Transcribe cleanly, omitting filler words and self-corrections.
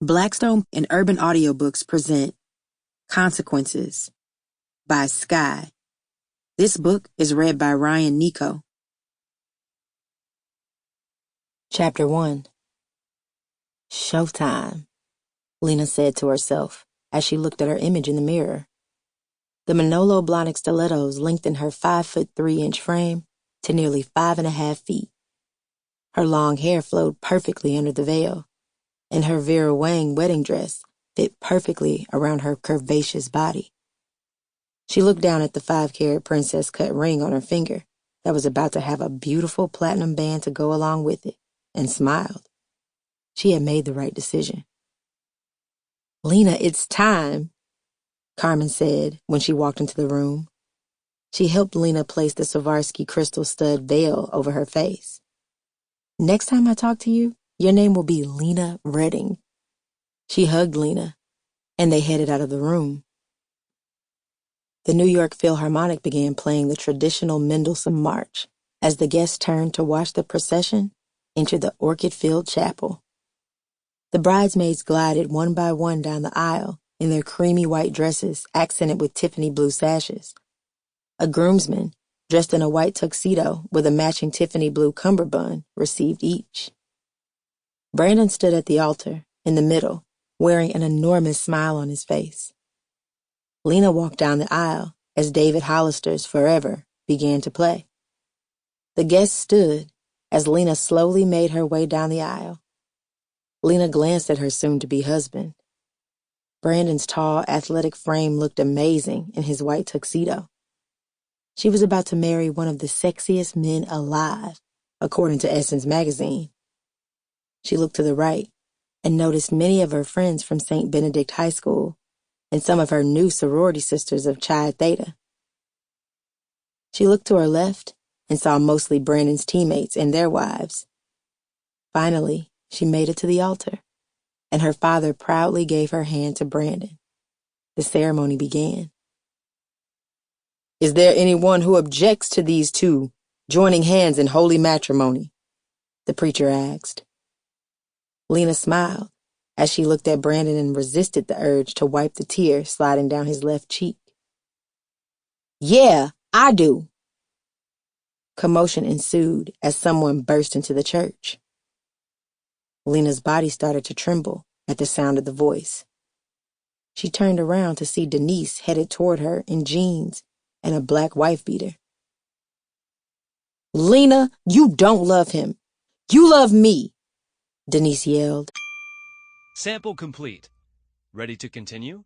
Blackstone and Urban Audiobooks present Consequences by Skyy. This book is read by Rhyan Neco. Chapter 1. Showtime, Lena said to herself as she looked at her image in the mirror. The Manolo Blahnik stilettos lengthened her 5'3" frame to nearly 5.5 feet. Her long hair flowed perfectly under the veil, and her Vera Wang wedding dress fit perfectly around her curvaceous body. She looked down at the 5-carat princess-cut ring on her finger that was about to have a beautiful platinum band to go along with it, and smiled. She had made the right decision. "Lena, it's time," Carmen said when she walked into the room. She helped Lena place the Swarovski crystal stud veil over her face. "Next time I talk to you, your name will be Lena Redding." She hugged Lena, and they headed out of the room. The New York Philharmonic began playing the traditional Mendelssohn March as the guests turned to watch the procession enter the orchid-filled chapel. The bridesmaids glided one by one down the aisle in their creamy white dresses accented with Tiffany blue sashes. A groomsman, dressed in a white tuxedo with a matching Tiffany blue cummerbund, received each. Brandon stood at the altar, in the middle, wearing an enormous smile on his face. Lena walked down the aisle as David Hollister's Forever began to play. The guests stood as Lena slowly made her way down the aisle. Lena glanced at her soon-to-be husband. Brandon's tall, athletic frame looked amazing in his white tuxedo. She was about to marry one of the sexiest men alive, according to Essence magazine. She looked to the right and noticed many of her friends from St. Benedict High School and some of her new sorority sisters of Chi Theta. She looked to her left and saw mostly Brandon's teammates and their wives. Finally, she made it to the altar, and her father proudly gave her hand to Brandon. The ceremony began. "Is there anyone who objects to these two joining hands in holy matrimony?" the preacher asked. Lena smiled as she looked at Brandon and resisted the urge to wipe the tear sliding down his left cheek. "Yeah, I do." Commotion ensued as someone burst into the church. Lena's body started to tremble at the sound of the voice. She turned around to see Denise headed toward her in jeans and a black wife beater. "Lena, you don't love him. You love me," Denise yelled. Sample complete. Ready to continue?